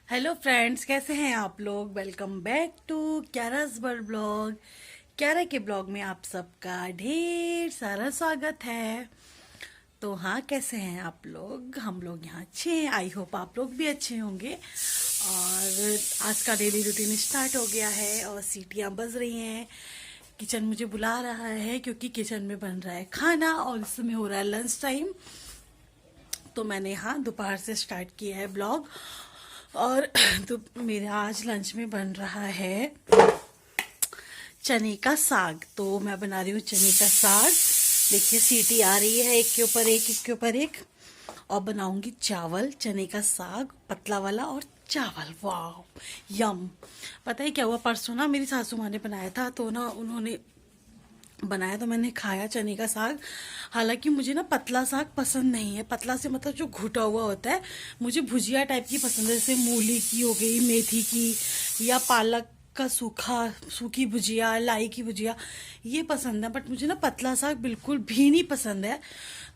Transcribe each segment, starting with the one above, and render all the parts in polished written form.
Hello friends, कैसे हैं आप लोग। Welcome back to Kyara's world blog. Kyara के ब्लॉग में आप सबका ढेर सारा स्वागत है। तो हाँ, कैसे हैं आप लोग। हम लोग यहाँ अच्छे हैं। आई होप आप लोग भी अच्छे होंगे। और आज का डेली रूटीन स्टार्ट हो गया है और सीटियाँ बज रही हैं। किचन मुझे बुला रहा है क्योंकि किचन में बन रहा है खाना और इस समय हो रहा है लंच टाइम। तो मैंने हाँ दोपहर से स्टार्ट किया है ब्लॉग। और तो मेरा आज लंच में बन रहा है चने का साग। तो मैं बना रही हूँ चने का साग। देखिए सीटी आ रही है, एक के ऊपर एक, एक के ऊपर एक। और बनाऊंगी चावल, चने का साग पतला वाला और चावल। वाह यम। पता है क्या हुआ, परसों ना मेरी सासू माँ ने बनाया था, तो ना उन्होंने बनाया तो मैंने खाया चने का साग। हालांकि मुझे ना पतला साग पसंद नहीं है। पतला से मतलब जो घुटा हुआ होता है, मुझे भुजिया टाइप की पसंद है, जैसे मूली की हो गई, मेथी की, या पालक का सूखी भुजिया, लाई की भुजिया, ये पसंद है। बट मुझे ना पतला साग बिल्कुल भी नहीं पसंद है।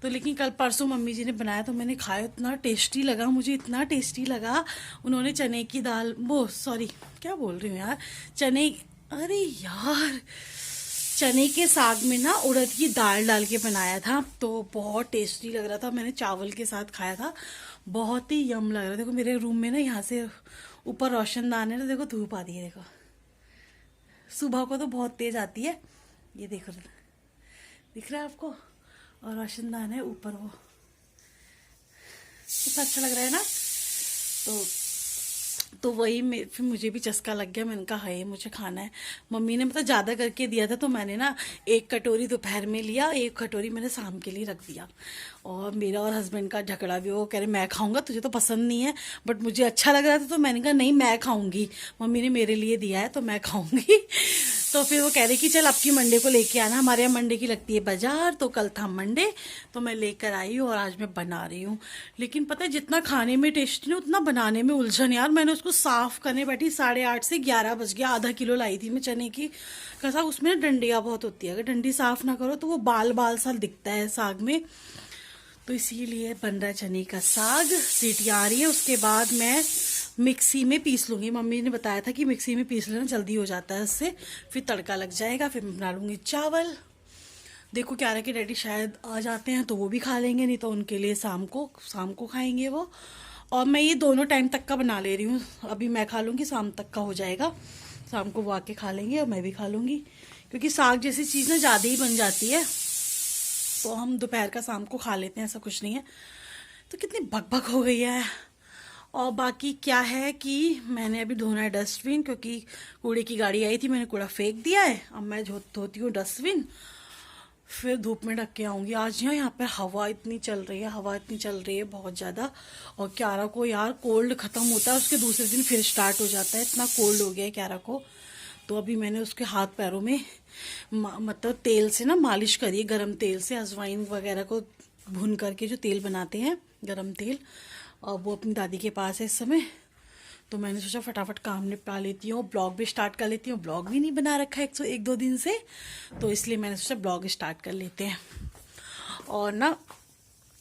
तो लेकिन कल परसों मम्मी जी ने बनाया तो मैंने खाया, इतना टेस्टी लगा मुझे, इतना टेस्टी लगा। उन्होंने चने की दाल, वो सॉरी क्या बोल रही हूँ यार, चने, अरे यार, चने के साग में ना उड़द की दाल डाल के बनाया था, तो बहुत टेस्टी लग रहा था। मैंने चावल के साथ खाया था, बहुत ही यम लग रहा था। देखो मेरे रूम में ना यहाँ से ऊपर रोशनदान है ना, देखो धूप आ रही है, देखो सुबह को तो बहुत तेज आती है। ये देखो, दिख रहा है आपको, और रोशनदान है ऊपर, वो कितना अच्छा लग रहा है ना। तो वही फिर मुझे भी चस्का लग गया। मैंने कहा है मुझे खाना है। मम्मी ने मतलब ज़्यादा करके दिया था, तो मैंने ना एक कटोरी दोपहर में लिया, एक कटोरी मैंने शाम के लिए रख दिया। और मेरा और हस्बैंड का झगड़ा भी, वो कह रहे मैं खाऊंगा, तुझे तो पसंद नहीं है, बट मुझे अच्छा लग रहा था तो मैंने कहा नहीं मैं खाऊंगी, मम्मी ने मेरे लिए दिया है तो मैं खाऊंगी। तो फिर वो कह रही कि चल अब की मंडे को लेके आना, हमारे यहाँ मंडे की लगती है बाजार। तो कल था मंडे, तो मैं लेकर आई हूँ और आज मैं बना रही हूँ। लेकिन पता है जितना खाने में टेस्टी ना, उतना बनाने में उलझन यार। मैंने उसको साफ करने बैठी 8:30 से 11 बज गया। आधा किलो लाई थी मैं चने की कसा, उसमें ना डंडियाँ बहुत होती है, अगर डंडी साफ ना करो तो वो बाल बाल सा दिखता है साग में। तो इसीलिए बन रहा है चने का साग। सीटी आ रही है, उसके बाद मैं मिक्सी में पीस लूंगी। मम्मी ने बताया था कि मिक्सी में पीस लेना, जल्दी हो जाता है उससे, फिर तड़का लग जाएगा। फिर मैं बना लूंगी चावल। देखो क्या रहा कि डैडी शायद आ जाते हैं तो वो भी खा लेंगे, नहीं तो उनके लिए शाम को खाएंगे वो। और मैं ये दोनों टाइम तक का बना ले रही हूँ। अभी मैं खा लूँगी, शाम तक का हो जाएगा, शाम को वो आके खा लेंगे और मैं भी खा लूँगी। क्योंकि साग जैसी चीज़ ना ज़्यादा ही बन जाती है, तो हम दोपहर का शाम को खा लेते हैं, ऐसा कुछ नहीं है। तो कितनी भगभग हो गई है। और बाकी क्या है कि मैंने अभी धोना है डस्टबिन, क्योंकि कूड़े की गाड़ी आई थी, मैंने कूड़ा फेंक दिया है। अब मैं धोती हूँ डस्टबिन, फिर धूप में ढक के आऊंगी। आज यहाँ पे हवा इतनी चल रही है, हवा इतनी चल रही है बहुत ज़्यादा। और क्यारा को यार कोल्ड ख़त्म होता है उसके दूसरे दिन फिर स्टार्ट हो जाता है, इतना कोल्ड हो गया है क्यारा को। तो अभी मैंने उसके हाथ पैरों में मतलब तेल से ना मालिश करी है, गरम तेल से, अजवाइन वगैरह को भून करके जो तेल बनाते हैं, गरम तेल। और वो अपनी दादी के पास है इस समय। तो मैंने सोचा फटाफट काम निपटा लेती हूँ, ब्लॉग भी स्टार्ट कर लेती हूँ। ब्लॉग भी नहीं बना रखा है एक दो दिन से, तो इसलिए मैंने सोचा ब्लॉग स्टार्ट कर लेते हैं। और ना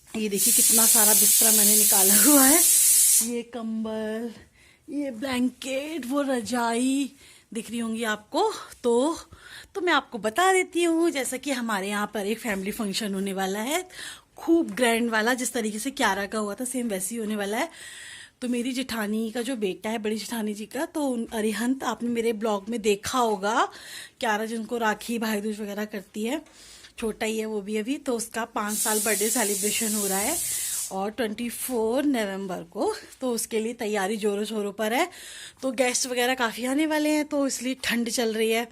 ये देखिए कितना सारा बिस्तरा मैंने निकाला हुआ है। ये कंबल, ये ब्लैंकेट, वो रजाई दिख रही होंगी आपको। तो मैं आपको बता देती हूँ, जैसा कि हमारे यहाँ पर एक फैमिली फंक्शन होने वाला है, खूब ग्रैंड वाला, जिस तरीके से क्यारा का हुआ था सेम वैसे ही होने वाला है। तो मेरी जेठानी का जो बेटा है, बड़ी जेठानी जी का, तो अरिहंत, आपने मेरे ब्लॉग में देखा होगा, क्यारा जिनको राखी भाई दूज वगैरह करती है, छोटा ही है वो भी अभी, तो उसका 5 साल बर्थडे सेलिब्रेशन हो रहा है और 24 नवंबर को। तो उसके लिए तैयारी जोरों शोरों पर है। तो गेस्ट वगैरह काफ़ी आने वाले हैं, तो इसलिए ठंड चल रही है,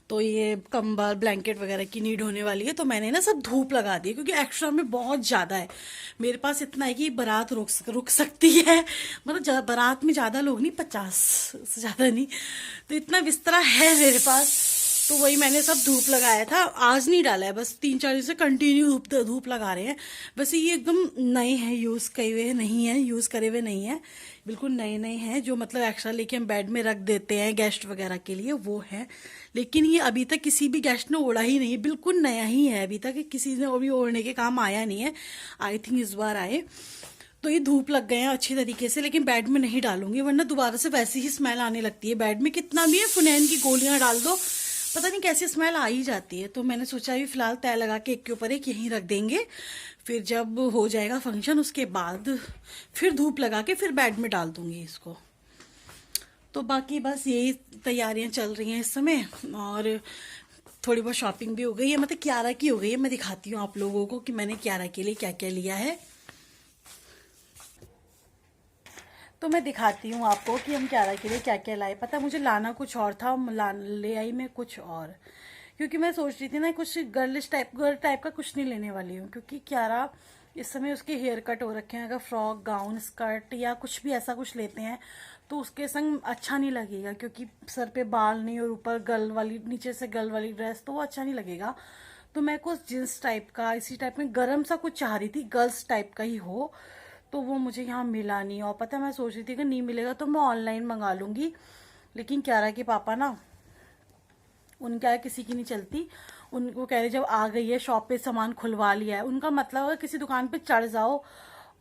तो ये कंबल ब्लैंकेट वगैरह की नीड होने वाली है। तो मैंने ना सब धूप लगा दी, क्योंकि एक्स्ट्रा में बहुत ज़्यादा है। मेरे पास इतना है कि बारात रुक सकती है, मतलब बारात में ज़्यादा लोग नहीं, 50 से ज़्यादा नहीं, तो इतना बिस्तरा है मेरे पास। तो वही मैंने सब धूप लगाया था, आज नहीं डाला है, बस 3-4 दिन से कंटिन्यू धूप लगा रहे हैं। वैसे ये एकदम नए हैं, यूज़ किए हुए नहीं है, यूज़ करे हुए नहीं है, बिल्कुल नए नए हैं, जो मतलब एक्स्ट्रा लेके हम बेड में रख देते हैं गेस्ट वगैरह के लिए, वो है। लेकिन ये अभी तक किसी भी गेस्ट ने ओढ़ा ही नहीं, बिल्कुल नया ही है, अभी तक किसी ने अभी ओढ़ने के काम आया नहीं है। आई थिंक इस बार आए। तो ये धूप लग गए हैं अच्छी तरीके से, लेकिन बेड में नहीं डालूंगी वरना दोबारा से वैसी ही स्मेल आने लगती है। बेड में कितना भी है फुनैन की गोलियां डाल दो, पता नहीं कैसी स्मेल आ ही जाती है। तो मैंने सोचा अभी फिलहाल तय लगा के एक के ऊपर एक यहीं रख देंगे, फिर जब हो जाएगा फंक्शन उसके बाद फिर धूप लगा के फिर बेड में डाल दूंगी इसको। तो बाकी बस यही तैयारियां चल रही हैं इस समय, और थोड़ी बहुत शॉपिंग भी हो गई है, मतलब क्यारा की हो गई है। मैं दिखाती हूँ आप लोगों को कि मैंने क्यारा के लिए क्या क्या लिया है। तो मैं दिखाती हूँ आपको कि हम क्यारा के लिए क्या क्या लाए। पता है मुझे लाना कुछ और था, ले आई मैं कुछ और, क्योंकि मैं सोच रही थी ना कुछ गर्ल टाइप का कुछ नहीं लेने वाली हूँ, क्योंकि क्यारा इस समय उसके हेयर कट हो रखे हैं। अगर फ्रॉक गाउन स्कर्ट या कुछ भी ऐसा कुछ लेते हैं तो उसके संग अच्छा नहीं लगेगा, क्योंकि सर पे बाल नहीं और ऊपर गल वाली, नीचे से गल वाली ड्रेस, तो वो अच्छा नहीं लगेगा। तो मैं कुछ जींस टाइप का, इसी टाइप में गर्म सा कुछ चाह रही थी, गर्ल्स टाइप का ही हो। तो वो मुझे यहाँ मिला नहीं, और पता है मैं सोच रही थी कि नहीं मिलेगा तो मैं ऑनलाइन मंगा लूंगी, लेकिन क्यारा के पापा ना, उनका किसी की नहीं चलती। उनको कह रहे जब आ गई है शॉप पे सामान खुलवा लिया है, उनका मतलब है किसी दुकान पे चढ़ जाओ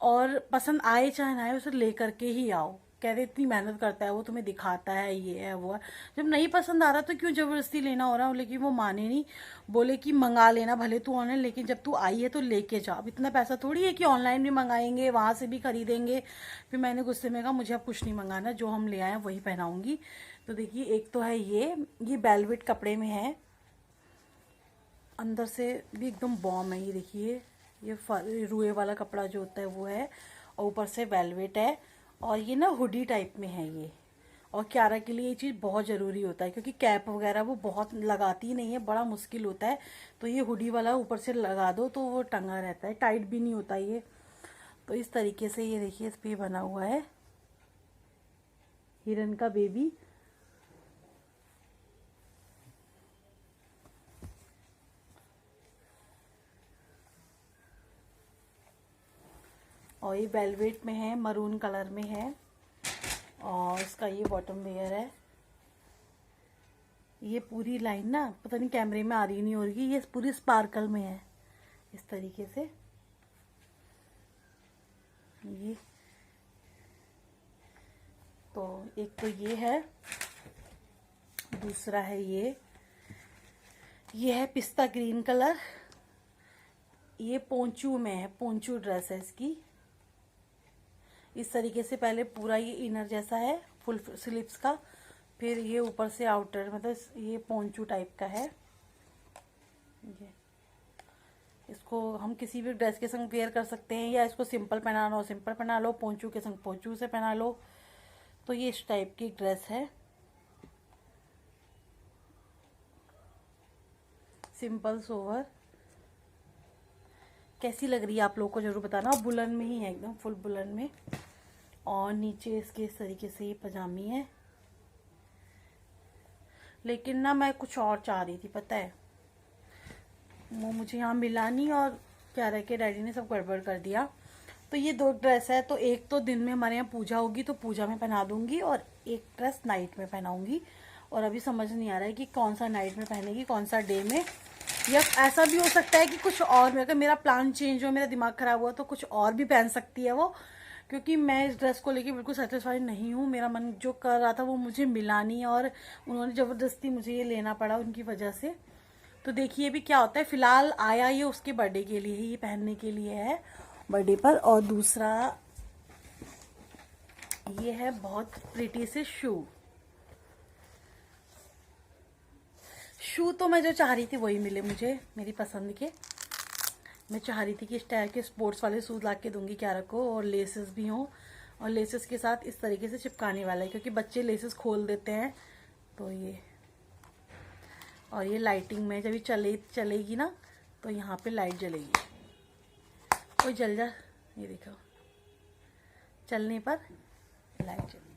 और पसंद आए चाहे ना आए उसे लेकर के ही आओ। कह रहे इतनी मेहनत करता है वो, तुम्हें दिखाता है ये है वो है, जब नहीं पसंद आ रहा तो क्यों जबरदस्ती लेना हो रहा है। लेकिन वो माने नहीं, बोले कि मंगा लेना भले तू ऑनलाइन, लेकिन जब तू आई है तो लेके जा। अब इतना पैसा थोड़ी है कि ऑनलाइन भी मंगाएंगे वहां से भी खरीदेंगे। फिर मैंने गुस्से में कहा मुझे अब कुछ नहीं मंगाना, जो हम ले आए वही पहनाऊंगी। तो देखिए एक तो है ये वेलवेट कपड़े में है, अंदर से भी एकदम बॉम है। ये देखिए ये रुए वाला कपड़ा जो होता है वो है, और ऊपर से वेलवेट है, और ये ना हुडी टाइप में है ये। और क्यारा के लिए ये चीज़ बहुत ज़रूरी होता है, क्योंकि कैप वगैरह वो बहुत लगाती नहीं है, बड़ा मुश्किल होता है। तो ये हुडी वाला ऊपर से लगा दो तो वो टंगा रहता है, टाइट भी नहीं होता ये। तो इस तरीके से ये देखिए इस पे बना हुआ है हिरन का बेबी। और ये वेलवेट में है, मरून कलर में है, और इसका ये बॉटम लेयर है। ये पूरी लाइन ना पता नहीं कैमरे में आ रही नहीं हो रही, ये पूरी स्पार्कल में है इस तरीके से। ये तो एक तो ये है, दूसरा है ये है पिस्ता ग्रीन कलर। ये पोंचू में है, पोंचू ड्रेस है इसकी। इस तरीके से पहले पूरा ये इनर जैसा है फुल स्लीव्स का, फिर ये ऊपर से आउटर, मतलब ये पोंचू टाइप का है ये। इसको हम किसी भी ड्रेस के संग वेयर कर सकते हैं, या इसको सिंपल पहनाना हो सिंपल पहना लो, पोंचू के संग पोंचू से पहना लो। तो ये इस टाइप की ड्रेस है, सिंपल सोवर। कैसी लग रही है आप लोगों को जरूर बताना। और बुलन में ही है, एकदम फुल बुलन में। और नीचे इसके इस तरीके से ये पजामी है, लेकिन ना मैं कुछ और चाह रही थी, पता है वो मुझे यहाँ मिला नहीं, और क्या रह के डैडी ने सब गड़बड़ कर दिया। तो ये दो ड्रेस है, तो एक तो दिन में हमारे यहाँ पूजा होगी तो पूजा में पहना दूंगी, और एक ड्रेस नाइट में पहनाऊंगी। और अभी समझ नहीं आ रहा है कि कौन सा नाइट में पहनेगी कौन सा डे में, या ऐसा भी हो सकता है कि कुछ और में, अगर मेरा प्लान चेंज हो, मेरा दिमाग खराब हुआ तो कुछ और भी पहन सकती है वो। क्योंकि मैं इस ड्रेस को लेके बिल्कुल सेटिस्फाइड नहीं हूँ, मेरा मन जो कर रहा था वो मुझे मिला नहीं, और उन्होंने ज़बरदस्ती मुझे ये लेना पड़ा उनकी वजह से। तो देखिए भी क्या होता है। फिलहाल आया ये उसके बर्थडे के लिए ही, ये पहनने के लिए है बर्थडे पर। और दूसरा ये है बहुत प्रिटी से शू तो मैं जो चाह रही थी वही मिले मुझे, मेरी पसंद के। मैं चाह रही थी कि इस टाइप के स्पोर्ट्स वाले शूज ला के दूंगी क्यारा को, और लेसेस भी हों, और लेसेस के साथ इस तरीके से चिपकाने वाला है, क्योंकि बच्चे लेसेस खोल देते हैं। तो ये, और ये लाइटिंग में जब ये चलेगी ना तो यहाँ पे लाइट जलेगी, कोई जल जा, ये देखो चलने पर लाइट जलेगी।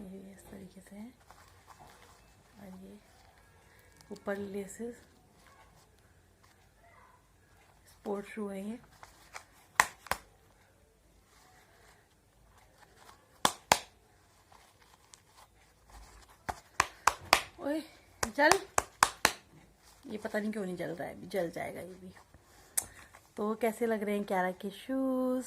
ये इस तरीके से है, और ये ऊपर लेसेस, स्पोर्ट शू है ये। ओए जल, ये पता नहीं क्यों नहीं जल रहा है, अभी जल जाएगा ये भी। तो कैसे लग रहे हैं क्यारा के शूज़।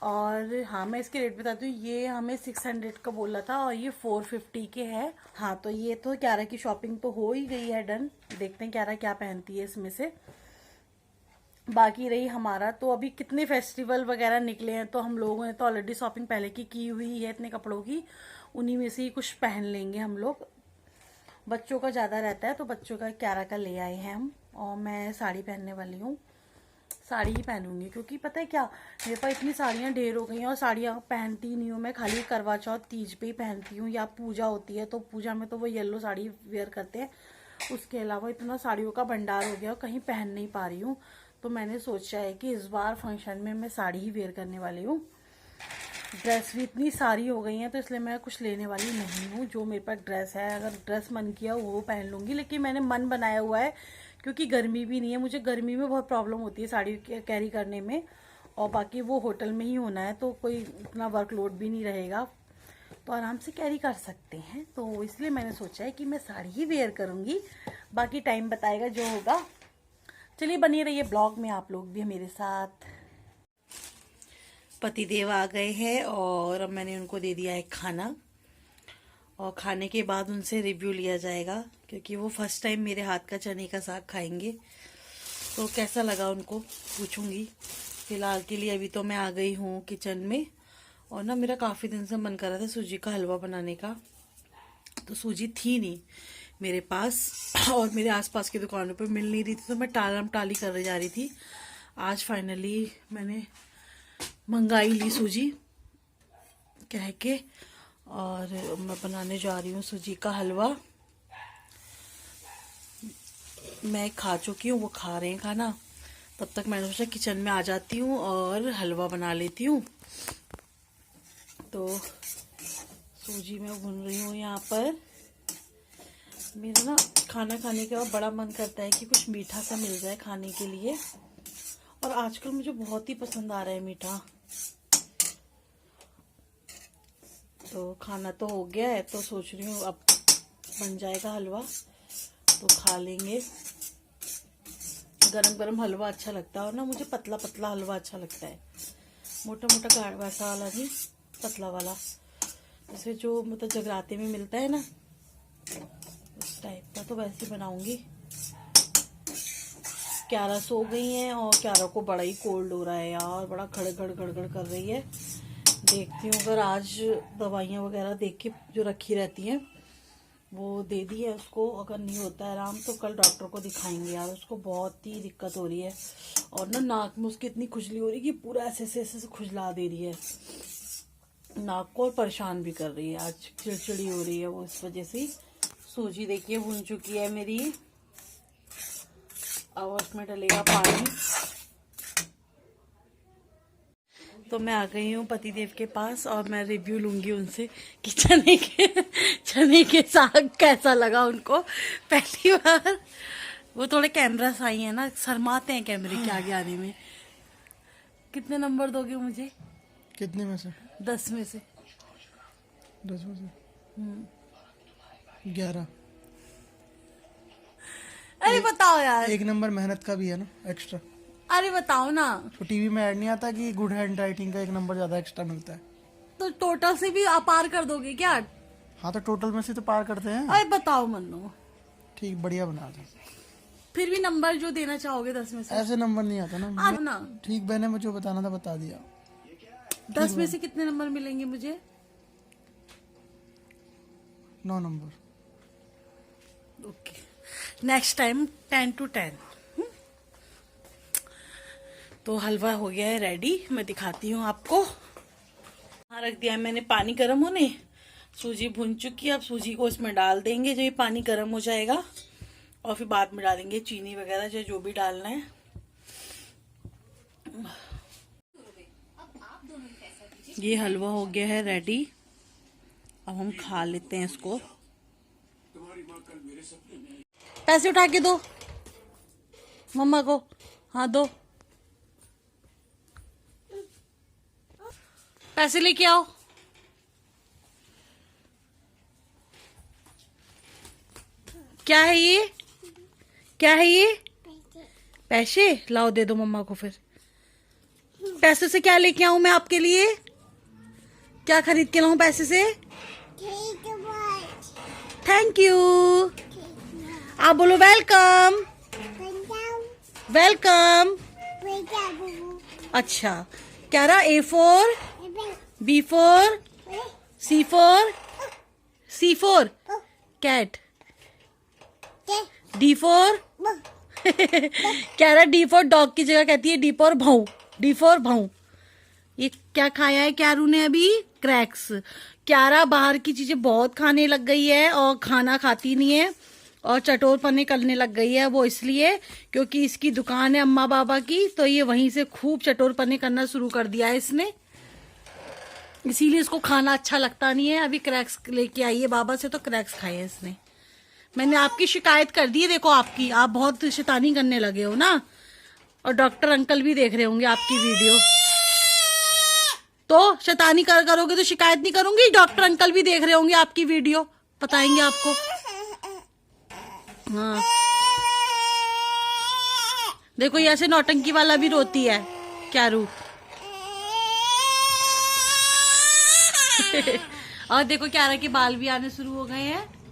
और हाँ, मैं इसके रेट बताती हूँ। ये हमें 600 का बोला था और ये 450 के है। हाँ, तो ये तो क्यारा की शॉपिंग तो हो ही गई है डन। देखते हैं क्यारा क्या पहनती है इसमें से। बाकी रही हमारा, तो अभी कितने फेस्टिवल वगैरह निकले हैं, तो हम लोगों ने तो ऑलरेडी शॉपिंग पहले की हुई है इतने कपड़ों की। उन्हीं में से ही कुछ पहन लेंगे हम लोग। बच्चों का ज़्यादा रहता है तो बच्चों का क्यारा का ले आए हैं हम। और मैं साड़ी पहनने वाली हूँ, साड़ी ही पहनूंगी। क्योंकि पता है क्या, मेरे पास इतनी साड़ियाँ ढेर हो गई हैं और साड़ियाँ पहनती नहीं हूँ मैं। खाली करवा चौथ तीज पे ही पहनती हूँ, या पूजा होती है तो पूजा में तो वो येलो साड़ी वेयर करते हैं। उसके अलावा इतना साड़ियों का भंडार हो गया, कहीं पहन नहीं पा रही हूँ। तो मैंने सोचा है कि इस बार फंक्शन में मैं साड़ी ही वेयर करने वाली हूँ। ड्रेस भी इतनी सारी हो गई हैं तो इसलिए मैं कुछ लेने वाली नहीं हूँ। जो मेरे पास ड्रेस है, अगर ड्रेस मन किया वो पहन लूँगी। लेकिन मैंने मन बनाया हुआ है, क्योंकि गर्मी भी नहीं है। मुझे गर्मी में बहुत प्रॉब्लम होती है साड़ी कैरी करने में। और बाकी वो होटल में ही होना है तो कोई इतना वर्कलोड भी नहीं रहेगा, तो आराम से कैरी कर सकते हैं। तो इसलिए मैंने सोचा है कि मैं साड़ी ही वेयर करूँगी। बाकी टाइम बताएगा जो होगा। चलिए बनी रहिए ब्लॉग में आप लोग भी मेरे साथ। पतिदेव आ गए हैं और अब मैंने उनको दे दिया है खाना। और खाने के बाद उनसे रिव्यू लिया जाएगा, क्योंकि वो फर्स्ट टाइम मेरे हाथ का चने का साग खाएंगे। तो कैसा लगा उनको पूछूंगी। फिलहाल के लिए अभी तो मैं आ गई हूँ किचन में। और ना मेरा काफ़ी दिन से मन कर रहा था सूजी का हलवा बनाने का, तो सूजी थी नहीं मेरे पास और मेरे आसपास की दुकानों पर मिल नहीं रही थी, तो मैं टालम टाली कर जा रही थी। आज फाइनली मैंने मंगाई ली सूजी कह के, और मैं बनाने जा रही हूँ सूजी का हलवा। मैं खा चुकी हूँ, वो खा रहे हैं खाना। तब तक मैंने सोचा किचन में आ जाती हूँ और हलवा बना लेती हूँ। तो सूजी मैं भून रही हूँ यहाँ पर। मेरा ना खाना खाने के बाद बड़ा मन करता है कि कुछ मीठा सा मिल जाए खाने के लिए, और आजकल मुझे बहुत ही पसंद आ रहा है मीठा। तो खाना तो हो गया है, तो सोच रही हूँ अब बन जाएगा हलवा तो खा लेंगे। गरम गरम हलवा अच्छा लगता है, और ना मुझे पतला पतला हलवा अच्छा लगता है। मोटा मोटा गाढ़ वैसा वाला नहीं, पतला वाला, जैसे जो मतलब जगराते में मिलता है ना, उस टाइप का। तो वैसे बनाऊंगी। क्यारा सो गई हैं और क्यारा को बड़ा ही कोल्ड हो रहा है यार, बड़ा खड़गड़ गड़गड़ कर रही है। देखती हूँ अगर आज दवाइयाँ वगैरह देख के जो रखी रहती हैं वो दे दी है उसको। अगर नहीं होता है आराम तो कल डॉक्टर को दिखाएंगे यार, उसको बहुत ही दिक्कत हो रही है। और ना नाक में उसकी इतनी खुजली हो रही है कि पूरा ऐसे ऐसे खुजला दे रही है नाक को, और परेशान भी कर रही है। आज चिड़चिड़ी हो रही है वो, इस वजह से। सूजी देखिए भून चुकी है मेरी, अब उसमें डलेगा पानी। तो मैं आ गई हूँ पतिदेव के पास और मैं रिव्यू लूंगी उनसे कि चने के साग कैसा लगा उनको। पहली बार वो थोड़े कैमरा साई है ना, शर्माते हैं कैमरे के आगे आने में। कितने नंबर दोगे मुझे? कितने में से? 10 में से। 10 में से 11। अरे बताओ यार। 1 नंबर मेहनत का भी है ना, एक्स्ट्रा। अरे बताओ ना। तो टीवी में ऐड नहीं आता कि गुड हैंड राइटिंग का 1 नंबर ज्यादा एक्स्ट्रा मिलता है? तो टोटल से भी आप पार कर दोगे क्या? हाँ, तो टोटल में से तो पार करते हैं। अरे बताओ मन्नू। ठीक, बढ़िया बना दो। फिर भी नंबर जो देना चाहोगे 10 में से? ऐसे नंबर नहीं आता ना। ना ठीक, मैंने मुझे बताना था बता दिया। 10 में से कितने नंबर मिलेंगे मुझे? 9 number. Okay, next time 10 to 10। तो हलवा हो गया है रेडी, मैं दिखाती हूँ आपको। हाँ, रख दिया है मैंने पानी गर्म होने। सूजी भुन चुकी है, अब सूजी को इसमें डाल देंगे जब ये पानी गर्म हो जाएगा, और फिर बाद में डालेंगे चीनी वगैरह जो भी डालना है। ये हलवा हो गया है रेडी, अब हम खा लेते हैं इसको। पैसे उठा के दो मम्मा को। हाँ दो, पैसे लेके आओ। क्या है ये? क्या है ये? पैसे लाओ, दे दो मम्मा को। फिर पैसे से क्या लेके आऊं मैं आपके लिए? क्या खरीद के लाऊं पैसे से? Thank you. आप बोलो वेलकम। वेलकम। अच्छा, क्या रहा? A4, B4, C4, C4 cat, D4 कह रहा D4 डॉग की जगह कहती है D4 भाऊ, D4 भाऊ। ये क्या खाया है क्यारू ने अभी? क्रैक्स। क्यारा बाहर की चीजें बहुत खाने लग गई है और खाना खाती नहीं है और चटोरपने करने लग गई है। वो इसलिए क्योंकि इसकी दुकान है अम्मा बाबा की, तो ये वहीं से खूब चटोरपने करना शुरू कर दिया है इसने, इसीलिए इसको खाना अच्छा लगता नहीं है। अभी क्रैक्स लेके आई है बाबा से, तो क्रैक्स खाए हैं इसने। मैंने आपकी शिकायत कर दी है, देखो आपकी, आप बहुत शैतानी करने लगे हो ना, और डॉक्टर अंकल भी देख रहे होंगे आपकी वीडियो। तो शैतानी करोगे तो शिकायत नहीं करूंगी, डॉक्टर अंकल भी देख रहे होंगे आपकी वीडियो, बताएंगे आपको। हाँ देखो, ये ऐसे नौटंकी वाला भी रोती है क्यारू। और देखो क्यारा के बाल भी आने शुरू हो गए हैं।